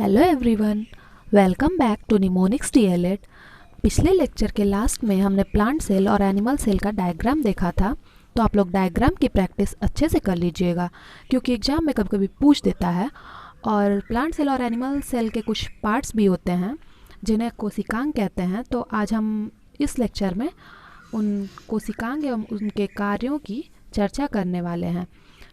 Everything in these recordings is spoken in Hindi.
Hello everyone, welcome back to mnemonics DElEd. पिछले लेक्चर के लास्ट में हमने प्लांट सेल और एनिमल सेल का डायग्राम देखा था। तो आप लोग डायग्राम की प्रैक्टिस अच्छे से कर लीजिएगा, क्योंकि एग्जाम में कभी कभी पूछ देता है। और प्लांट सेल और एनिमल सेल के कुछ पार्ट्स भी होते हैं जिन्हें कोशिकांग कहते हैं। तो आज हम इस लेक्चर में उन कोशिकांग एवं उनके कार्यों की चर्चा करने वाले हैं।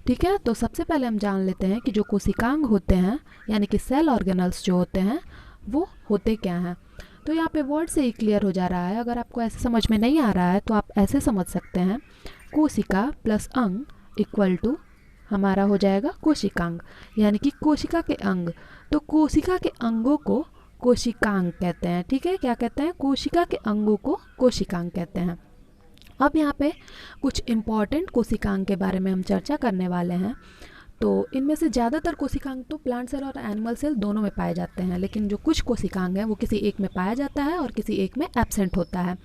ठीक है, तो सबसे पहले हम जान लेते हैं कि जो कोशिकांग होते हैं यानी कि सेल ऑर्गेनल्स जो होते हैं वो होते क्या हैं। तो यहाँ पे वर्ड से ही क्लियर हो जा रहा है। अगर आपको ऐसे समझ में नहीं आ रहा है तो आप ऐसे समझ सकते हैं, कोशिका प्लस अंग इक्वल टू हमारा हो जाएगा कोशिकांग, यानी कि कोशिका के अंग। तो कोशिका के अंगों को कोशिकांग कहते हैं। ठीक है, क्या कहते हैं? कोशिका के अंगों को कोशिकांग कहते हैं। अब यहाँ पे कुछ इम्पॉर्टेंट कोशिकांग के बारे में हम चर्चा करने वाले हैं। तो इनमें से ज़्यादातर कोशिकांग तो प्लांट सेल और एनिमल सेल दोनों में पाए जाते हैं, लेकिन जो कुछ कोशिकांग हैं वो किसी एक में पाया जाता है और किसी एक में एब्सेंट होता है।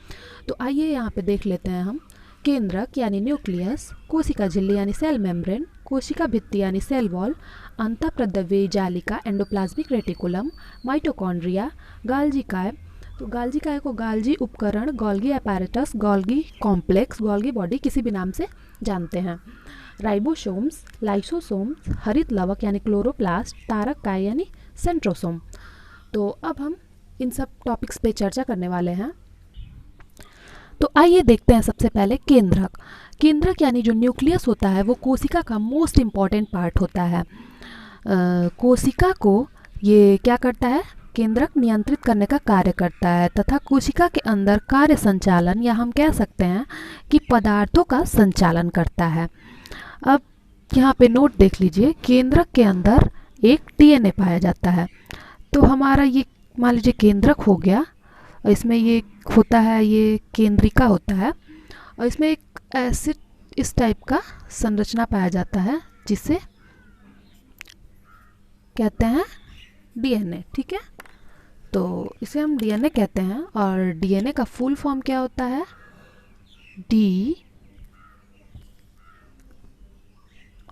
तो आइए यहाँ पे देख लेते हैं हम। केंद्रक यानी न्यूक्लियस, कोशिका झिल्ली यानी सेल मेम्ब्रेन, कोशिका भित्ति यानी सेल वॉल, अंतःप्रद्रव्यीय जालिका एंडोप्लाज्मिक रेटिकुलम, माइटोकॉन्ड्रिया, गाल्जी काय। तो गाल्जी काय को गाल्जी उपकरण, Golgi apparatus, Golgi complex, Golgi body किसी भी नाम से जानते हैं। राइबोसोम्स, लाइसोसोम्स, हरित लवक यानी क्लोरोप्लास्ट, तारक काय यानी सेंट्रोसोम। तो अब हम इन सब टॉपिक्स पे चर्चा करने वाले हैं। तो आइए देखते हैं सबसे पहले केंद्रक। केंद्रक यानी जो न्यूक्लियस होता है वो कोशिका का मोस्ट इम्पॉर्टेंट पार्ट होता है। कोशिका को ये क्या करता है? केंद्रक नियंत्रित करने का कार्य करता है तथा कोशिका के अंदर कार्य संचालन या हम कह सकते हैं कि पदार्थों का संचालन करता है। अब यहाँ पे नोट देख लीजिए, केंद्रक के अंदर एक डीएनए पाया जाता है। तो हमारा ये मान लीजिए केंद्रक हो गया, और इसमें ये होता है, ये केंद्रिका होता है, और इसमें एक एसिड इस टाइप का संरचना पाया जाता है जिसे कहते हैं डीएनए। ठीक है, तो इसे हम डीएनए कहते हैं। और डीएनए का फुल फॉर्म क्या होता है? D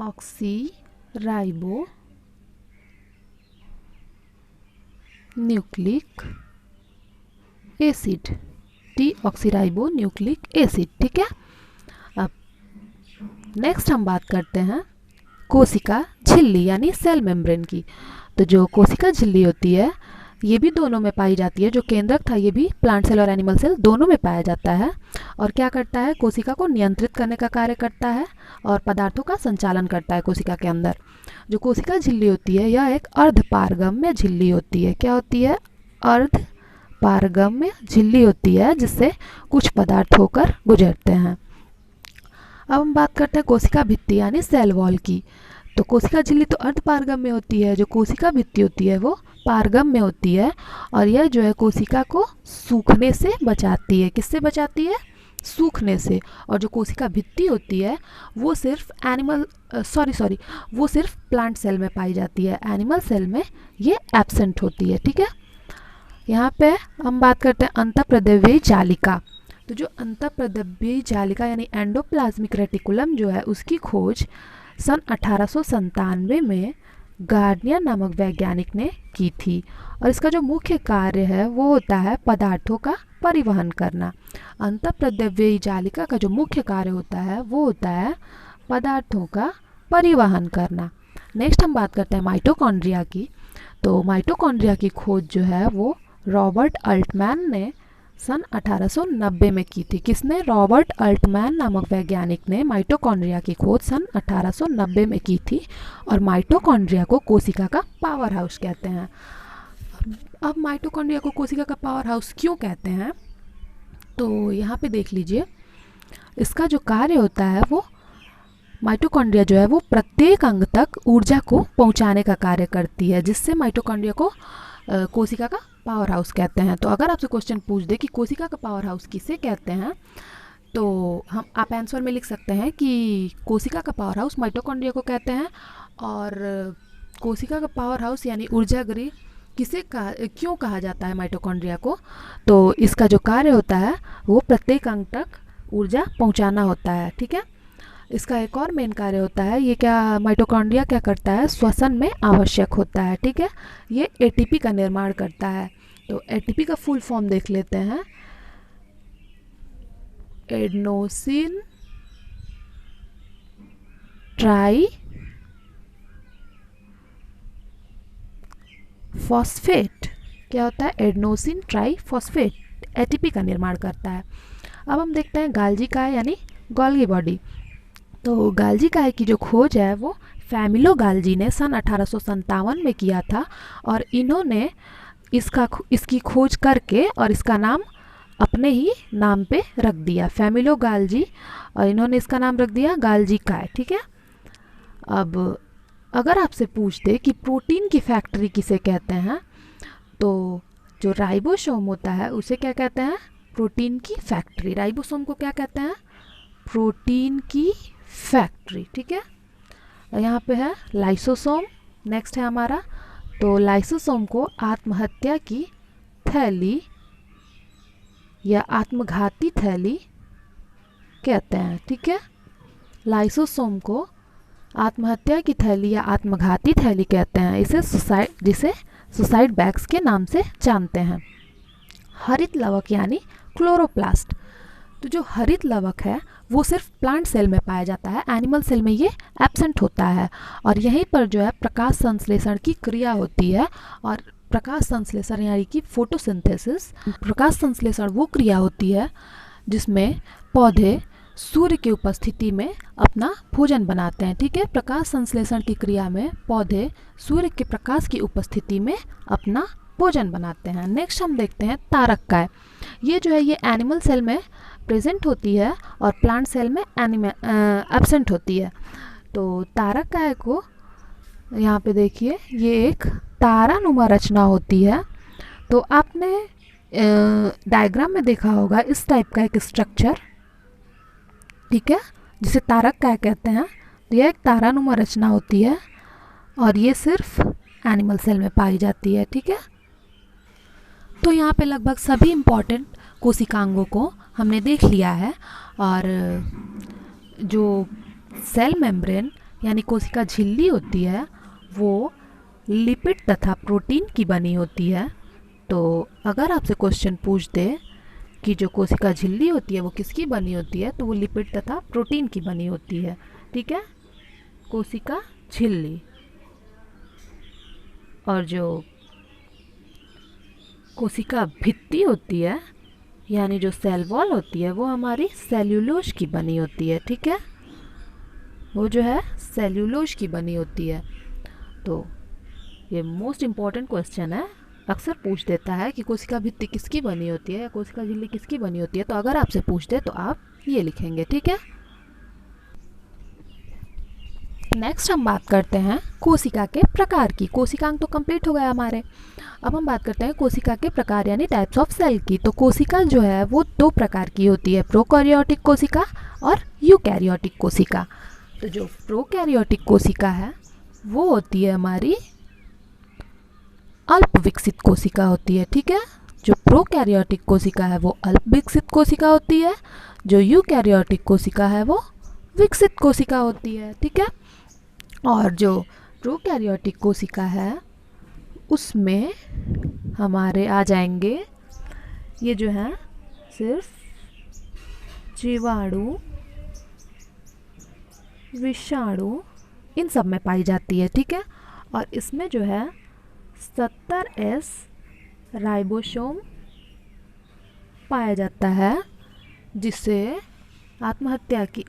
oxy ribo nucleic acid, D oxy ribo nucleic acid. ठीक है, अब नेक्स्ट हम बात करते हैं कोशिका झिल्ली यानी सेल मेम्ब्रेन की। तो जो कोशिका झिल्ली होती है ये भी दोनों में पाई जाती है। जो केंद्रक था ये भी प्लांट सेल और एनिमल सेल दोनों में पाया जाता है। और क्या करता है? कोशिका को नियंत्रित करने का कार्य करता है और पदार्थों का संचालन करता है कोशिका के अंदर। जो कोशिका झिल्ली होती है यह एक अर्धपारगम्य झिल्ली होती है। क्या होती है? अर्धपारगम्य झिल्ली होती है जिससे कुछ पदार्थ होकर गुजरते हैं। अब हम बात करते हैं कोशिका भित्ति यानी सेल वॉल की। तो कोशिका झिल्ली तो अर्धपारगम्य होती है, जो कोशिका भित्ति होती है वो पारगम्य होती है। और यह जो है कोशिका को सूखने से बचाती है। किससे बचाती है? सूखने से। और जो कोशिका भित्ति होती है वो सिर्फ वो सिर्फ प्लांट सेल में पाई जाती है। एनिमल सेल में ये एब्सेंट होती है। ठीक है, यहाँ पे हम बात करते हैं अंतःप्रद्रव्यीय जालिका। तो जो अंतःप्रद्रव्यीय जालिका यानी एंडोप्लाज्मिक रेटिकुलम जो है उसकी खोज सन 1897 में गार्नियर नामक वैज्ञानिक ने की थी। और इसका जो मुख्य कार्य है वो होता है पदार्थों का परिवहन करना। अंतःप्रद्रव्यीय जालिका का जो मुख्य कार्य होता है वो होता है पदार्थों का परिवहन करना। नेक्स्ट हम बात करते हैं माइटोकॉन्ड्रिया की। तो माइटोकॉन्ड्रिया की खोज जो है वो रॉबर्ट अल्टमैन ने सन 1890 में की थी। किसने? रॉबर्ट अल्टमैन नामक वैज्ञानिक ने माइटोकॉन्ड्रिया की खोज सन 1890 में की थी। और माइटोकॉन्ड्रिया को कोशिका का पावर हाउस कहते हैं। अब माइटोकॉन्ड्रिया को कोशिका का पावर हाउस क्यों कहते हैं? तो यहाँ पे देख लीजिए, इसका जो कार्य होता है वो माइटोकॉन्ड्रिया जो है वो प्रत्येक अंग तक ऊर्जा को पहुँचाने का कार्य करती है, जिससे माइटोकॉन्ड्रिया को कोशिका का पावर हाउस कहते हैं। तो अगर आपसे क्वेश्चन पूछ दे कि कोशिका का पावर हाउस किसे कहते हैं, तो आप आंसर में लिख सकते हैं कि कोशिका का पावर हाउस माइटोकॉन्ड्रिया को कहते हैं। और कोशिका का पावर हाउस यानी ऊर्जा गृह क्यों कहा जाता है माइटोकॉन्ड्रिया को? तो इसका जो कार्य होता है वो प्रत्येक अंग तक ऊर्जा पहुंचाना होता है। ठीक है, इसका एक और मेन कार्य होता है, ये क्या माइटोकॉन्ड्रिया क्या करता है, श्वसन में आवश्यक होता है, ठीक है। ये एटीपी का निर्माण करता है। तो एटीपी का फुल फॉर्म देख लेते हैं, एडेनोसिन ट्राई फॉस्फेट। क्या होता है, एडेनोसिन ट्राई फॉस्फेट, एटीपी का निर्माण करता है। अब हम देखते हैं गाल्जी काय यानी गोल्गी बॉडी। तो गाल्जी काय की जो खोज है वो फैमिलो गाल्जी ने सन 1857 में किया था, और इन्होंने इसकी खोज करके और इसका नाम अपने ही नाम पे रख दिया, फैमिलो गाल्जी, और इन्होंने इसका नाम रख दिया गाल्जी काय, ठीक है। अब अगर आपसे पूछ दे कि प्रोटीन की फैक्ट्री किसे कहते हैं, तो जो राइबोसोम होता है उसे क्या कहते हैं, प्रोटीन की फैक्ट्री। राइबोसोम को क्या कहते हैं, प्रोटीन की फैक्ट्री, ठीक है। यहाँ पे है लाइसोसोम, नेक्स्ट है हमारा। तो लाइसोसोम को आत्महत्या की थैली या आत्मघाती थैली कहते हैं, ठीक है। लाइसोसोम को आत्महत्या की थैली या आत्मघाती थैली कहते हैं, जिसे सुसाइड बैग्स के नाम से जानते हैं। हरित लवक यानी क्लोरोप्लास्ट। तो जो हरित लवक है वो सिर्फ प्लांट सेल में पाया जाता है, एनिमल सेल में ये एब्सेंट होता है, और यहीं पर जो है प्रकाश संश्लेषण की क्रिया होती है। और प्रकाश संश्लेषण यानी कि फोटोसिंथेसिस, प्रकाश संश्लेषण वो क्रिया होती है जिसमें पौधे सूर्य की उपस्थिति में अपना भोजन बनाते हैं, ठीक है। प्रकाश संश्लेषण की क्रिया में पौधे सूर्य के प्रकाश की उपस्थिति में अपना भोजन बनाते हैं। नेक्स्ट हम देखते हैं तारक काय। ये जो है ये एनिमल सेल में प्रेजेंट होती है और प्लांट सेल में एब्सेंट होती है। तो तारक काय को यहाँ पे देखिए, ये एक तारानुमा रचना होती है। तो आपने डायग्राम में देखा होगा इस टाइप का एक स्ट्रक्चर, ठीक है, जिसे तारक काय कहते हैं। तो यह एक तारानुमा रचना होती है और ये सिर्फ एनिमल सेल में पाई जाती है, ठीक है। तो यहाँ पे लगभग सभी इम्पॉर्टेंट कोशिकांगों को हमने देख लिया है, और जो सेल मेम्ब्रेन यानी कोशिका झिल्ली होती है वो लिपिड तथा प्रोटीन की बनी होती है। तो अगर आपसे क्वेश्चन पूछ दे कि जो कोशिका झिल्ली होती है वो किसकी बनी होती है, तो वो लिपिड तथा प्रोटीन की बनी होती है, ठीक है, कोशिका झिल्ली। और जो कोशिका भित्ति होती है यानी जो सेल वॉल होती है वो हमारी सेल्यूलोज की बनी होती है, ठीक है, वो जो है सेल्यूलोज की बनी होती है। तो ये मोस्ट इम्पॉर्टेंट क्वेश्चन है, अक्सर पूछ देता है कि कोशिका भित्ति किसकी बनी होती है या कोशिका झिल्ली किसकी बनी होती है। तो अगर आपसे पूछ दे तो आप ये लिखेंगे, ठीक है। नेक्स्ट हम बात करते हैं कोशिका के प्रकार की। कोशिकांग तो कंप्लीट हो गया हमारे। अब हम बात करते हैं कोशिका के प्रकार यानी टाइप्स ऑफ सेल की। तो कोशिका जो है वो दो प्रकार की होती है, प्रोकैरियोटिक कोशिका और यूकैरियोटिक कोशिका। तो जो प्रोकैरियोटिक कोशिका है वो होती है हमारी अल्प विकसित कोशिका होती है, ठीक है। जो प्रोकैरियोटिक कोशिका है वो अल्प विकसित कोशिका होती है, जो यूकैरियोटिक कोशिका है वो विकसित कोशिका होती है, ठीक है। और जो प्रोकैरियोटिक कोशिका है उसमें हमारे आ जाएंगे ये जो है सिर्फ जीवाणु, विषाणु, इन सब में पाई जाती है, ठीक है। और इसमें जो है 70S राइबोसोम पाया जाता है, जिसे आत्महत्या की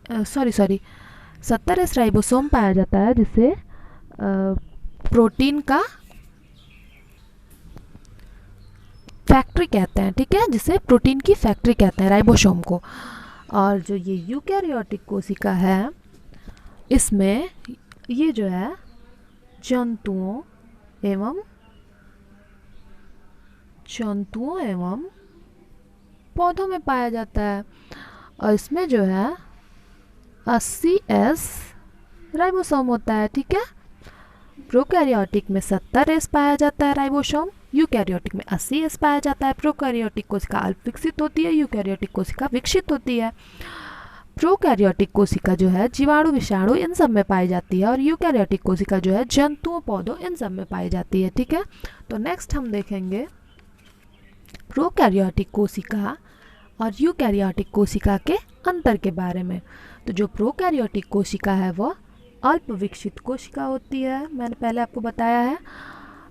70S राइबोसोम पाया जाता है जिसे प्रोटीन का फैक्ट्री कहते हैं, ठीक है, जिसे प्रोटीन की फैक्ट्री कहते हैं राइबोसोम को। और जो ये यूकैरियोटिक कोशिका है इसमें ये जो है जंतुओं एवं पौधों में पाया जाता है। और इसमें जो है 80S राइबोसोम होता है, ठीक है। प्रोकैरियोटिक में 70S पाया जाता है राइबोसोम, यूकैरियोटिक में 80S पाया जाता है। प्रोकैरियोटिक कोशिका अल्प विकसित होती है, यूकैरियोटिक कोशिका विकसित होती है। प्रोकैरियोटिक कोशिका जो है जीवाणु विषाणु इन सब में पाई जाती है और यूकैरियोटिक कोशिका जो है जंतुओं पौधों इन सब में पाई जाती है। ठीक है, तो नेक्स्ट हम देखेंगे प्रोकैरियोटिक कोशिका और यूकैरियोटिक कोशिका के अंतर के बारे में। तो जो प्रोकैरियोटिक कोशिका है वो अल्प विकसित कोशिका होती है, मैंने पहले आपको बताया है,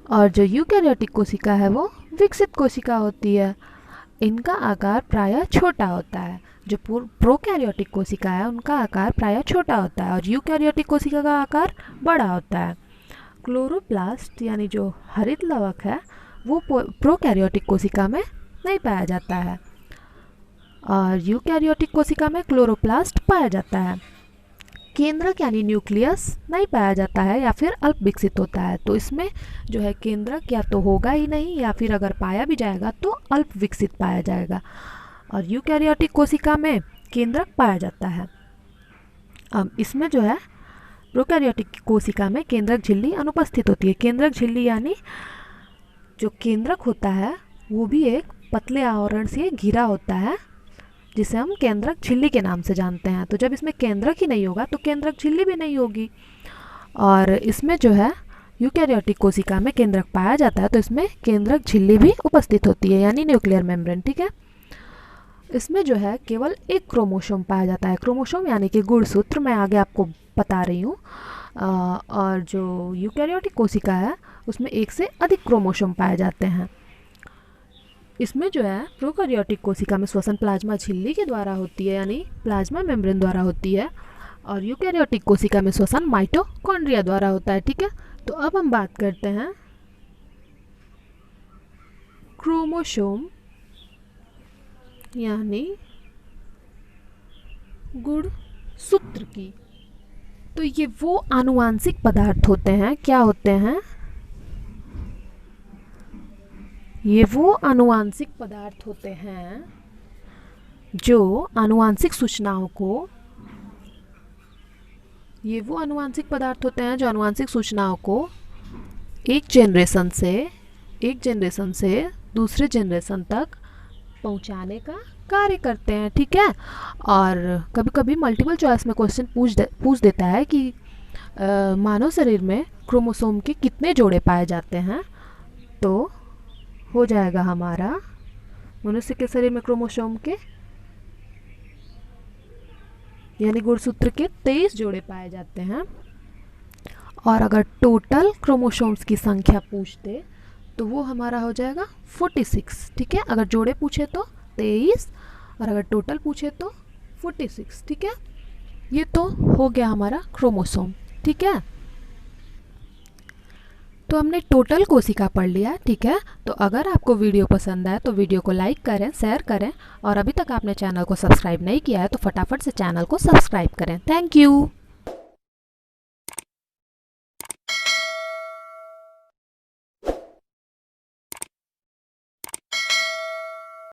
और जो यूकैरियोटिक कोशिका है वो विकसित कोशिका होती है। इनका आकार प्रायः छोटा होता है। जो प्रोकैरियोटिक कोशिका है उनका आकार प्रायः छोटा होता है और यूकैरियोटिक कोशिका का आकार बड़ा होता है। क्लोरोप्लास्ट यानी जो हरित लवक है वो प्रोकैरियोटिक कोशिका में नहीं पाया जाता है और यूकैरियोटिक कोशिका में क्लोरोप्लास्ट पाया जाता है। केंद्रक यानी न्यूक्लियस नहीं पाया जाता है या फिर अल्प विकसित होता है। तो इसमें जो है केंद्रक या तो होगा ही नहीं या फिर अगर पाया भी जाएगा तो अल्प विकसित पाया जाएगा। और यूकैरियोटिक कोशिका में केंद्रक पाया जाता है। अब इसमें जो है प्रोकैरियोटिक कोशिका में केंद्रक झिल्ली अनुपस्थित होती है। केंद्रक झिल्ली यानी जो केंद्रक होता है वो भी एक पतले आवरण से घिरा होता है जिसे हम केंद्रक झिल्ली के नाम से जानते हैं। तो जब इसमें केंद्रक ही नहीं होगा तो केंद्रक झिल्ली भी नहीं होगी। और इसमें जो है यूकैरियोटिक कोशिका में केंद्रक पाया जाता है तो इसमें केंद्रक झिल्ली भी उपस्थित होती है यानी न्यूक्लियर मेम्ब्रेन। ठीक है, इसमें जो है केवल एक क्रोमोसोम पाया जाता है। क्रोमोसोम यानी कि गुणसूत्र, मैं आगे आपको बता रही हूँ। और जो यूकैरियोटिक कोशिका है उसमें एक से अधिक क्रोमोसोम पाए जाते हैं। इसमें जो है प्रोकैरियोटिक कोशिका में श्वसन प्लाज्मा झिल्ली के द्वारा होती है यानी प्लाज्मा मेम्ब्रेन द्वारा होती है और यूकैरियोटिक कोशिका में श्वसन माइटोकॉन्ड्रिया द्वारा होता है। ठीक है, तो अब हम बात करते हैं क्रोमोसोम यानी गुणसूत्र की। तो ये वो आनुवांशिक पदार्थ होते हैं, क्या होते हैं? ये वो आनुवांशिक पदार्थ होते हैं जो आनुवांशिक सूचनाओं को एक जनरेशन से दूसरे जनरेशन तक पहुंचाने का कार्य करते हैं। ठीक है, और कभी कभी मल्टीपल चॉइस में क्वेश्चन पूछ देता है कि मानव शरीर में क्रोमोसोम के कितने जोड़े पाए जाते हैं। तो हो जाएगा हमारा मनुष्य के शरीर में क्रोमोसोम के यानी गुणसूत्र के 23 जोड़े पाए जाते हैं। और अगर टोटल क्रोमोसोम्स की संख्या पूछते तो वो हमारा हो जाएगा 46। ठीक है, अगर जोड़े पूछे तो 23 और अगर टोटल पूछे तो 46। ठीक है, ये तो हो गया हमारा क्रोमोसोम। ठीक है, तो हमने टोटल कोशिका पढ़ लिया। ठीक है, तो अगर आपको वीडियो पसंद आए तो वीडियो को लाइक करें, शेयर करें और अभी तक आपने चैनल को सब्सक्राइब नहीं किया है तो फटाफट से चैनल को सब्सक्राइब करें। Thank you.